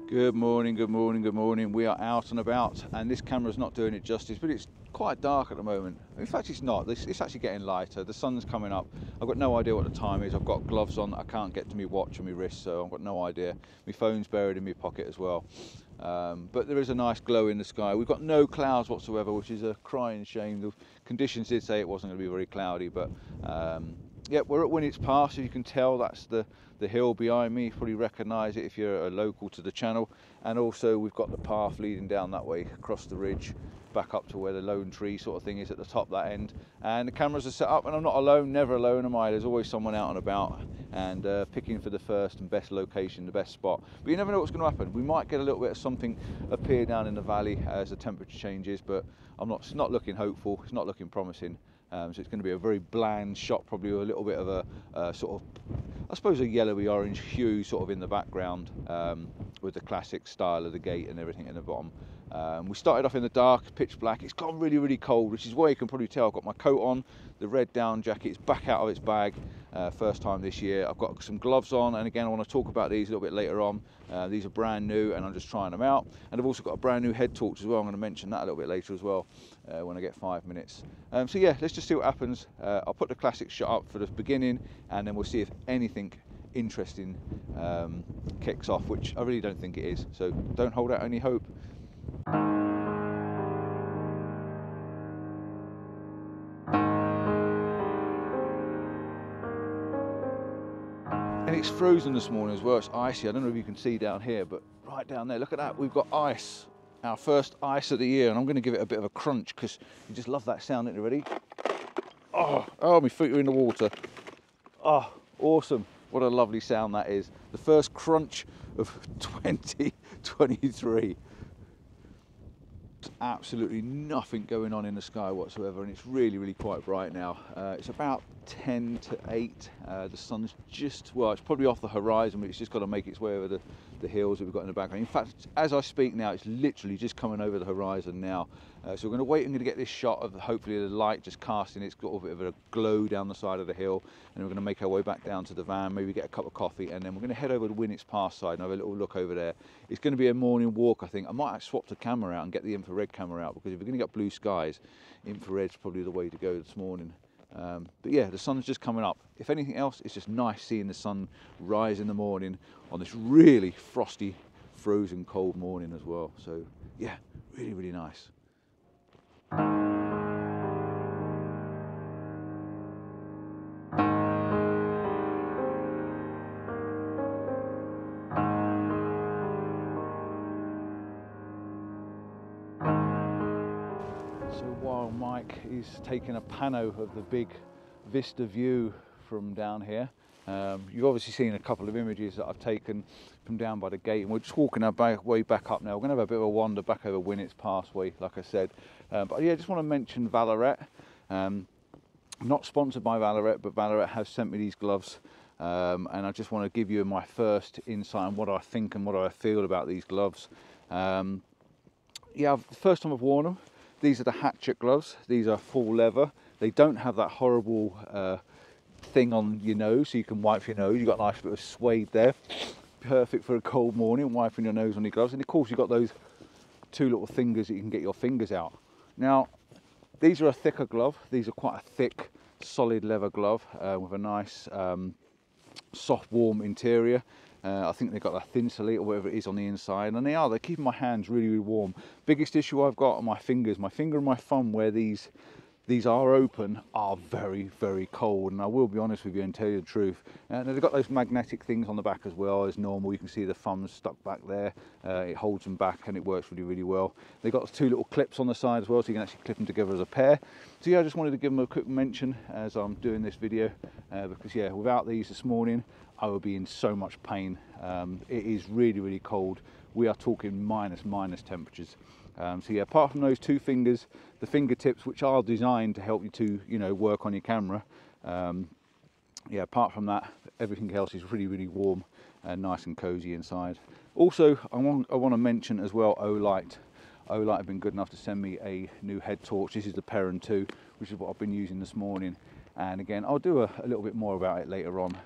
Good morning, good morning, good morning. We are out and about, and this camera's not doing it justice, but it's quite dark at the moment. In fact, it's not. It's actually getting lighter. The sun's coming up. I've got no idea what the time is. I've got gloves on that I can't get to my watch and my wrist, so I've got no idea. My phone's buried in my pocket as well. But there is a nice glow in the sky. We've got no clouds whatsoever, which is a crying shame. The conditions did say it wasn't going to be very cloudy, but yeah, we're at Winnett's Pass. As you can tell, that's the hill behind me. You probably recognise it if you're a local to the channel. And also we've got the path leading down that way across the ridge back up to where the lone tree sort of thing is at the top, that end. And the cameras are set up, and I'm not alone, never alone am I. There's always someone out and about and picking for the first and best location, the best spot. But you never know what's going to happen. We might get a little bit of something appear down in the valley as the temperature changes, but it's not looking hopeful, it's not looking promising. So it's going to be a very bland shot, probably with a little bit of a sort of, I suppose, a yellowy orange hue sort of in the background, with the classic style of the gate and everything in the bottom. We started off in the dark, pitch black. It's gone really, really cold, which is why you can probably tell I've got my coat on. The red down jacket's back out of its bag, first time this year. I've got some gloves on, and again I want to talk about these a little bit later on. These are brand new and I'm just trying them out. And I've also got a brand new head torch as well. I'm going to mention that a little bit later as well, when I get 5 minutes. So yeah, let's just see what happens. I'll put the classic shot up for the beginning, and then we'll see if anything interesting kicks off, which I really don't think it is. So don't hold out any hope. And it's frozen this morning as well. It's icy. I don't know if you can see down here, but right down there, look at that. We've got ice, our first ice of the year, and I'm going to give it a bit of a crunch because you just love that sound. Ain't you ready? Oh, my feet are in the water. Oh, awesome. What a lovely sound that is. The first crunch of 2023. Absolutely nothing going on in the sky whatsoever, and it's really, really quite bright now. It's about 10 to 8. The sun's just, well, it's probably off the horizon, but it's just got to make its way over the hills that we've got in the background. In fact, as I speak now, it's literally just coming over the horizon now. So we're going to wait. I'm going to get this shot of hopefully the light just casting. It's got a bit of a glow down the side of the hill, and we're going to make our way back down to the van, maybe get a cup of coffee, and then we're going to head over to Winnett's Pass side and have a little look over there. It's going to be a morning walk, I think. I might swap the camera out and get the infrared camera out, because if we're going to get blue skies, infrared's probably the way to go this morning. But yeah, the sun's just coming up. If anything else, it's just nice seeing the sun rise in the morning on this really frosty, frozen, cold morning as well. So yeah, really, really nice. So while Mike is taking a pano of the big vista view from down here, you've obviously seen a couple of images that I've taken from down by the gate, and we're just walking our way back up now. We're going to have a bit of a wander back over Winnett's Pass way, like I said. But yeah, I just want to mention Valorette. Not sponsored by Valorette, but Valorette has sent me these gloves, and I just want to give you my first insight on what I think and what I feel about these gloves. Yeah, the first time I've worn them. These are the Hatchet gloves. These are full leather. They don't have that horrible thing on your nose, so you can wipe your nose. You've got a nice bit of suede there. Perfect for a cold morning, wiping your nose on your gloves. And of course, you've got those two little fingers that you can get your fingers out. Now, these are a thicker glove. These are quite a thick, solid leather glove with a nice, soft, warm interior. I think they've got that thin solate or whatever it is on the inside, and they're keeping my hands really, really warm. Biggest issue I've got are my fingers. My finger and my thumb, where these these are open, are very, very cold. And I will be honest with you and tell you the truth. And they've got those magnetic things on the back as well as normal. You can see the thumbs stuck back there. It holds them back and it works really, really well. They've got 2 little clips on the side as well, so you can actually clip them together as a pair. So yeah, I just wanted to give them a quick mention as I'm doing this video, because yeah, without these this morning, I would be in so much pain. It is really, really cold. We are talking minus temperatures. So yeah, apart from those 2 fingers, the fingertips, which are designed to help you to, you know, work on your camera. Yeah, apart from that, everything else is really, really warm and nice and cozy inside. Also, I want to mention as well, Olight. Olight have been good enough to send me a new head torch. This is the Perrin 2, which is what I've been using this morning. And again, I'll do a little bit more about it later on.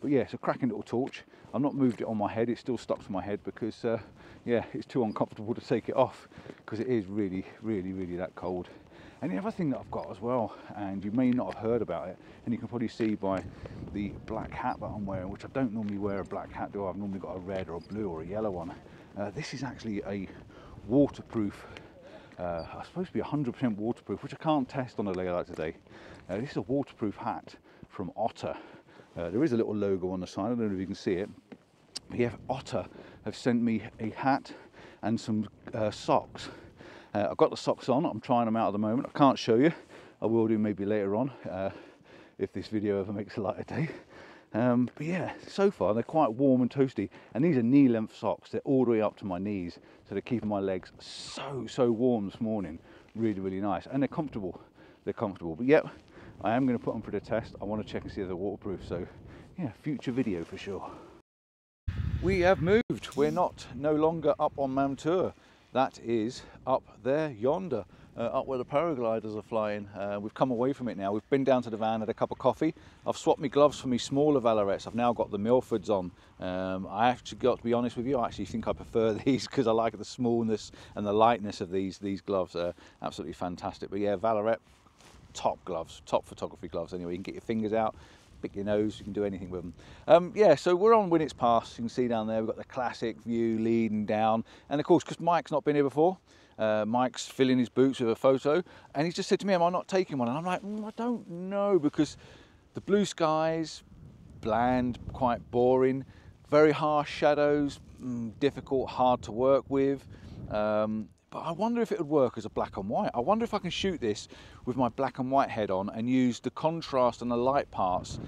But yeah, it's a cracking little torch. I've not moved it on my head. It's still stuck to my head because, yeah, it's too uncomfortable to take it off because it is really, really, really that cold. And the other thing that I've got as well, and you may not have heard about it, and you can probably see by the black hat that I'm wearing, which I don't normally wear a black hat, do I? I've normally got a red or a blue or a yellow one. This is actually a waterproof, supposed to be 100% waterproof, which I can't test on a day like today. This is a waterproof hat from Otter. There is a little logo on the side, I don't know if you can see it. But yeah, Otter have sent me a hat and some socks. I've got the socks on, I'm trying them out at the moment. I can't show you, I will do maybe later on, if this video ever makes a light of day. But yeah, so far they're quite warm and toasty, and these are knee-length socks. They're all the way up to my knees, so they're keeping my legs so warm this morning. Really, really nice, and they're comfortable. They're comfortable. But yep, I am going to put them for the test. I want to check and see if they're waterproof. So yeah, future video for sure. We have moved. We're no longer up on Mam Tor. That is up there yonder. Up where the paragliders are flying. We've come away from it now. We've been down to the van, had a cup of coffee. I've swapped my gloves for my smaller Valerets. I've now got the Milfords on. I actually got to be honest with you, I actually think I prefer these because I like the smallness and the lightness of these gloves. Are absolutely fantastic. But yeah, Valeret, top gloves, top photography gloves anyway. You can get your fingers out, pick your nose, you can do anything with them. Yeah, so we're on Winnett's Pass. You can see down there, we've got the classic view leading down. And of course, because Mike's not been here before, Mike's filling his boots with a photo, and he's just said to me, am I not taking one? And I'm like, I don't know, because the blue skies, bland, quite boring, very harsh shadows, difficult, hard to work with. But I wonder if it would work as a black and white. I wonder if I can shoot this with my black and white head on and use the contrast and the light parts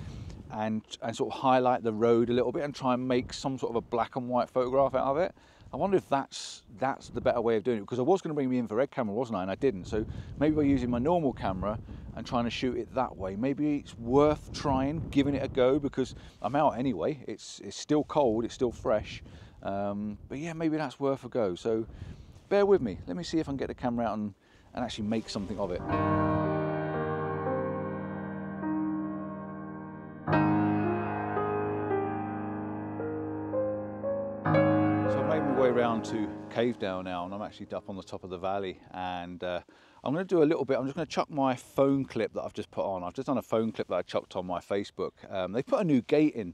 and sort of highlight the road a little bit and try and make some sort of a black and white photograph out of it. I wonder if that's the better way of doing it, because I was going to bring the infrared camera, wasn't I? And I didn't. So maybe by using my normal camera and trying to shoot it that way, maybe it's worth trying, giving it a go, because I'm out anyway. It's still cold, it's still fresh. But yeah, maybe that's worth a go. So bear with me. Let me see if I can get the camera out and actually make something of it. Around to Cavedale now, and I'm actually up on the top of the valley, and I'm going to do a little bit. I'm just going to chuck my phone clip that I've just put on. I've just done a phone clip that I chucked on my Facebook. They put a new gate in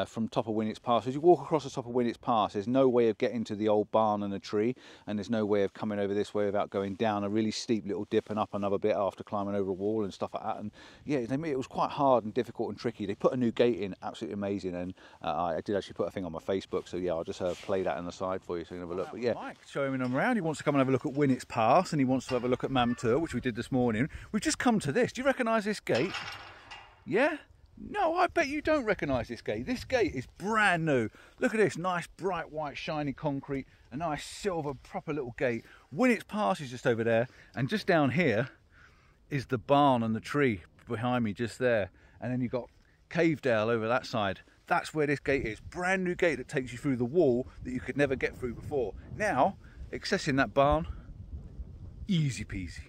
from top of Winnett's Pass. As you walk across the top of Winnett's Pass, there's no way of getting to the old barn and the tree, and there's no way of coming over this way without going down a really steep little dip and up another bit after climbing over a wall and stuff like that. And yeah, it was quite hard and difficult and tricky. They put a new gate in, absolutely amazing, and I did actually put a thing on my Facebook, so yeah, I'll just play that on the side for you so you can have a look. But yeah, Mike showing him around. He wants to come and have a look at Winnett's Pass, and he wants to have a look at Mam Tor, which we did this morning. We've just come to this. Do you recognise this gate? Yeah? No, I bet you don't recognise this gate. This gate is brand new. Look at this, nice bright white shiny concrete, a nice silver proper little gate. Winnett's Pass is just over there, and just down here is the barn and the tree behind me just there. And then you've got Cavedale over that side. That's where this gate is. Brand new gate that takes you through the wall that you could never get through before. Now, accessing that barn, easy peasy.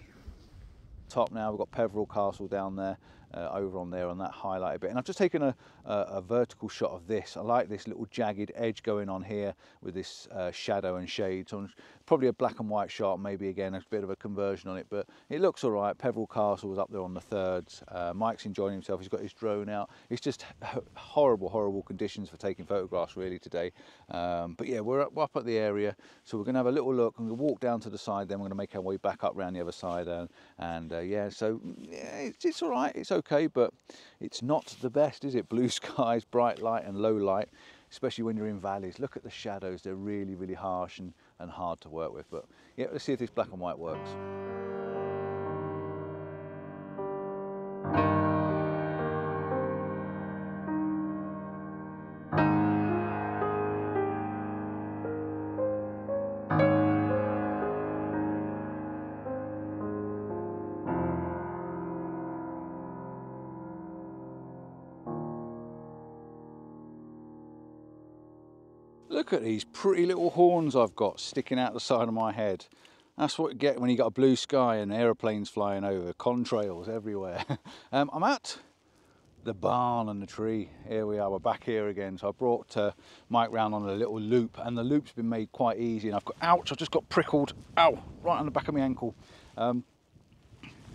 Top now, we've got Peveril Castle down there, over on there on that highlighted bit. And I've just taken a vertical shot of this. I like this little jagged edge going on here with this shadow and shade. So I'm probably a black and white shot, maybe again a bit of a conversion on it, but it looks all right. Peveril Castle's up there on the thirds. Mike's enjoying himself. He's got his drone out. It's just horrible conditions for taking photographs really today. But yeah, we're up at the area, so we're going to have a little look and we'll walk down to the side. Then we're going to make our way back up around the other side, yeah. So yeah, it's all right. It's okay, but it's not the best, is it? Blue skies, bright light and low light, especially when you're in valleys. Look at the shadows. They're really harsh and hard to work with. But yeah, let's see if this black and white works. Look at these pretty little horns I've got sticking out the side of my head. That's what you get when you got a blue sky and aeroplanes flying over, contrails everywhere. I'm at the barn and the tree. Here we are, we're back here again. So I brought Mike round on a little loop, and the loop's been made quite easy. And I've got, ouch, I've just got prickled, ow, right on the back of my ankle.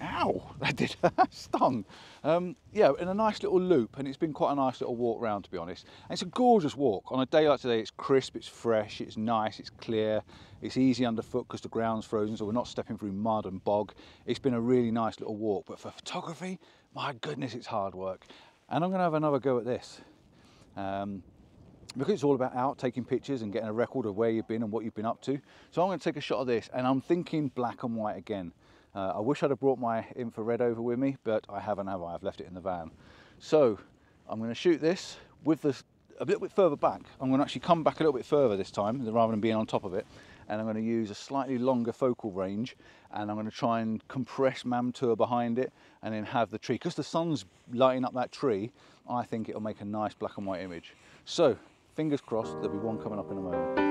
Ow, that did, stung. Yeah, in a nice little loop, and it's been quite a nice little walk round, to be honest. And it's a gorgeous walk. On a day like today, it's crisp, it's fresh, it's nice, it's clear, it's easy underfoot because the ground's frozen, so we're not stepping through mud and bog. It's been a really nice little walk, but for photography, my goodness, it's hard work. And I'm going to have another go at this. Because it's all about out taking pictures and getting a record of where you've been and what you've been up to. So I'm going to take a shot of this, and I'm thinking black and white again. I wish I'd have brought my infrared over with me, but I haven't, have I? I've left it in the van. So I'm going to shoot this with this a little bit further back. I'm going to actually come back a little bit further this time, rather than being on top of it. And I'm going to use a slightly longer focal range, and I'm going to try and compress Mam Tor behind it, and then have the tree. Because the sun's lighting up that tree, I think it'll make a nice black and white image. So fingers crossed, there'll be one coming up in a moment.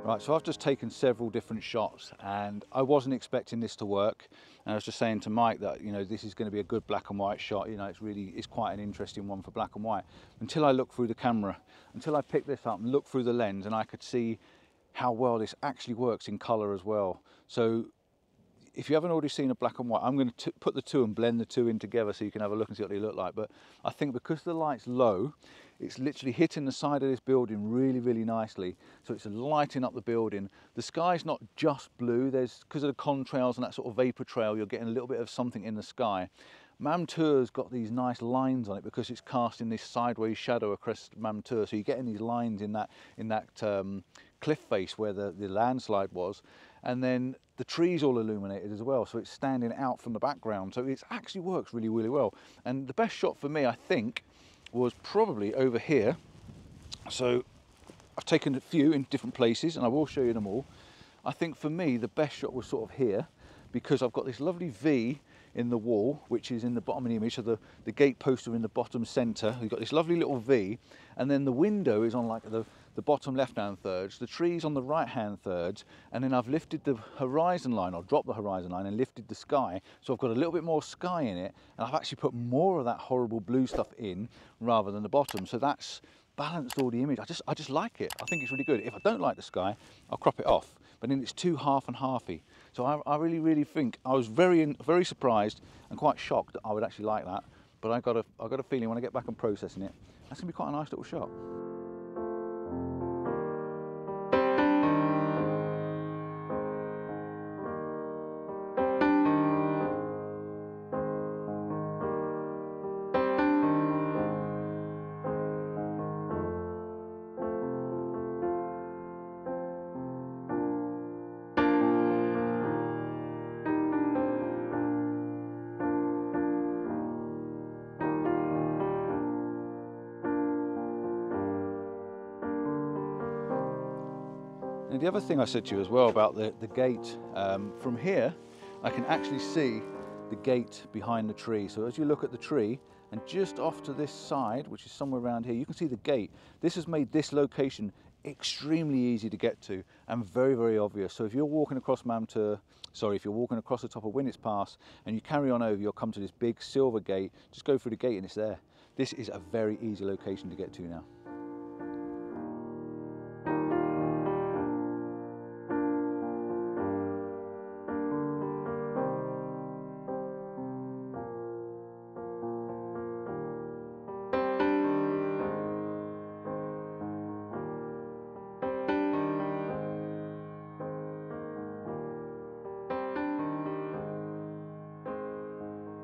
Right, so I've just taken several different shots, and I wasn't expecting this to work. And I was just saying to Mike that, you know, this is going to be a good black and white shot. You know, it's quite an interesting one for black and white. Until I looked through the camera, until I picked this up and looked through the lens, and I could see how well this actually works in colour as well. So if you haven't already seen a black and white, I'm going to put the two and blend the two in together so you can have a look and see what they look like. But I think because the light's low, it's literally hitting the side of this building really nicely. So it's lighting up the building. The sky's not just blue. There's, because of the contrails and that sort of vapor trail, you're getting a little bit of something in the sky. Mam Tor's got these nice lines on it because it's casting this sideways shadow across Mam Tor. So you're getting these lines in that cliff face where the landslide was. And then the tree's all illuminated as well, so it's standing out from the background. So it actually works really well. And the best shot for me, I think, was probably over here. So I've taken a few in different places, and I will show you them all. I think for me, the best shot was sort of here, because I've got this lovely V in the wall, which is in the bottom of the image. So the gate posts are in the bottom center. We've got this lovely little V, and then the window is on like the bottom left-hand thirds, the trees on the right-hand thirds, and then I've lifted the horizon line, or dropped the horizon line and lifted the sky. So I've got a little bit more sky in it, and I've actually put more of that horrible blue stuff in rather than the bottom. So that's balanced all the image. I just like it. I think it's really good. If I don't like the sky, I'll crop it off. But then it's too half and halfy. So I really think, I was very surprised and quite shocked that I would actually like that. But I got a feeling when I get back and processing it, that's gonna be quite a nice little shot. And the other thing I said to you as well about the gate, from here I can actually see the gate behind the tree. So as you look at the tree And just off to this side, which is somewhere around here, you can see the gate. This has made this location extremely easy to get to and very, very obvious. So if you're walking across if you're walking across the top of Winnets Pass and you carry on over, you'll come to this big silver gate. Just go through the gate and it's there. This is a very easy location to get to now.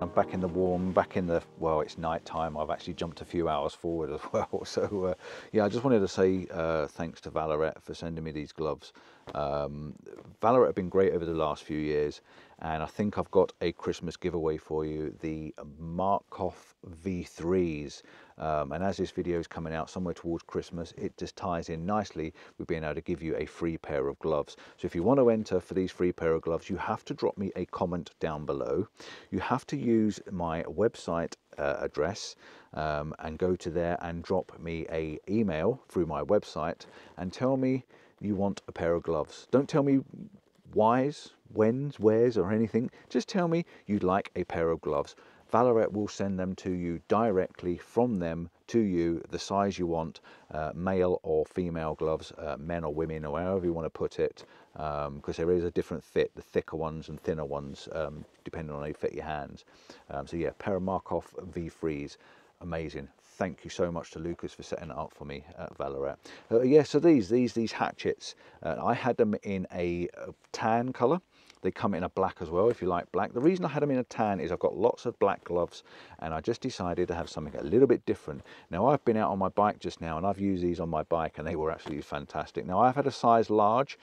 I'm back in the warm, well, it's night time. I've actually jumped a few hours forward as well. So yeah, I just wanted to say thanks to Valorette for sending me these gloves. Valorette have been great over the last few years, and I think I've got a Christmas giveaway for you, the Markov V3s. And as this video is coming out somewhere towards Christmas, it just ties in nicely with being able to give you a free pair of gloves. So if you want to enter for these free pair of gloves, you have to drop me a comment down below. You have to use my website address and go to there and drop me a email through my website and tell me you want a pair of gloves. Don't tell me whys, whens, wheres or anything. Just tell me you'd like a pair of gloves. Valorette will send them to you directly from them to you, the size you want, male or female gloves, men or women, or however you want to put it, because there is a different fit, the thicker ones and thinner ones, depending on how you fit your hands. So yeah, pair of Markov V3s, amazing. Thank you so much to Lucas for setting it up for me at Valorette. Yeah, so these hatchets, I had them in a tan colour. They come in a black as well, if you like black. The reason I had them in a tan is I've got lots of black gloves and I just decided to have something a little bit different. Now, I've been out on my bike just now and I've used these on my bike and they were absolutely fantastic. Now, I've had a size large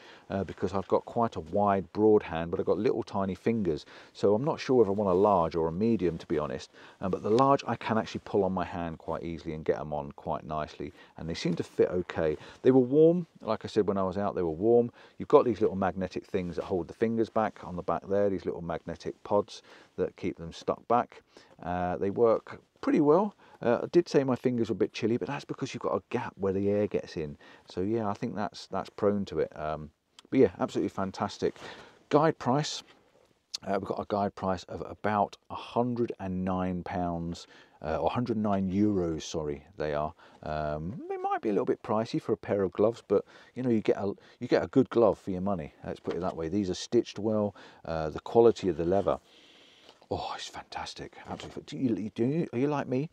because I've got quite a wide, broad hand, but I've got little tiny fingers. So I'm not sure if I want a large or a medium, to be honest. But the large, I can actually pull on my hand quite easily and get them on quite nicely. And they seem to fit okay. They were warm. Like I said, when I was out, they were warm. You've got these little magnetic things that hold the fingers back on the back there, these little magnetic pods that keep them stuck back. They work pretty well. I did say my fingers were a bit chilly, but that's because you've got a gap where the air gets in. So yeah, I think that's prone to it. But yeah, absolutely fantastic. Guide price, we've got a guide price of about £109, or 109 euros, sorry, they are. It might be a little bit pricey for a pair of gloves, but you know, you get a good glove for your money. Let's put it that way. These are stitched well. The quality of the leather, oh, it's fantastic. Absolutely. Are you like me?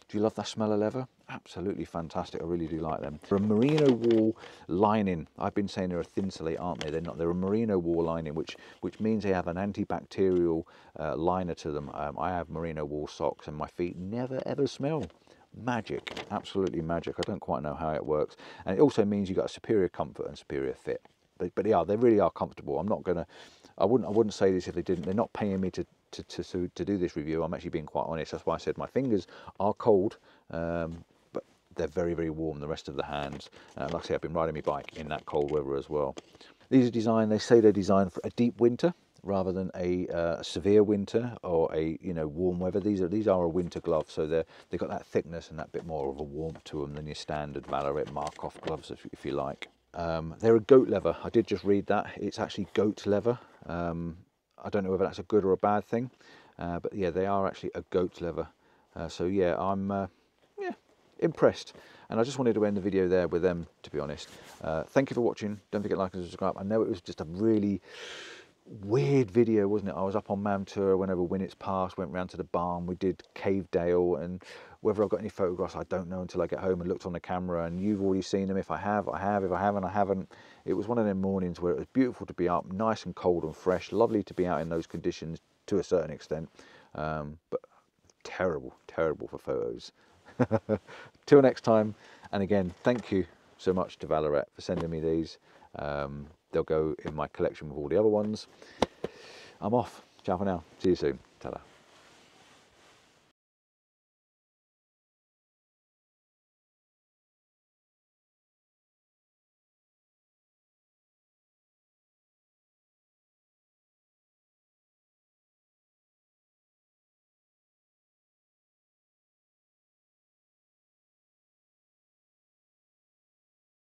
Do you love that smell of leather? Absolutely fantastic. I really do like them. They're a merino wool lining. I've been saying they're a thinsulate, aren't they? They're not. They're a merino wool lining, which means they have an antibacterial liner to them. I have merino wool socks and my feet never ever smell. Magic, absolutely magic. I don't quite know how it works. And it also means you've got a superior comfort and superior fit. But yeah, they really are comfortable. I'm not gonna, I wouldn't say this if they didn't. They're not paying me to do this review. I'm actually being quite honest. That's why I said my fingers are cold, but they're very, very warm, the rest of the hands. Like I say, I've been riding my bike in that cold weather as well. These are designed, they say they're designed for a deep winter rather than a severe winter or a warm weather. These are a winter glove, so they've got that thickness and that bit more of a warmth to them than your standard Valorette Markov gloves, if you like. They're a goat leather. I did just read that. It's actually goat leather. I don't know whether that's a good or a bad thing, but yeah, they are actually a goat leather. So yeah, I'm impressed. And I just wanted to end the video there with them, to be honest. Thank you for watching. Don't forget to like and subscribe. I know it was just a really weird video, wasn't it? I was up on Mam Tor, went over Winnets Pass, went round to the barn, we did Cave Dale, and whether I've got any photographs I don't know until I get home and looked on the camera, and you've already seen them. If I have, I have. If I haven't, I haven't. It was one of them mornings where it was beautiful to be up, nice and cold and fresh, lovely to be out in those conditions to a certain extent, but terrible for photos. Till next time, and again, thank you so much to Valorette for sending me these. They'll go in my collection with all the other ones. I'm off. Ciao for now. See you soon.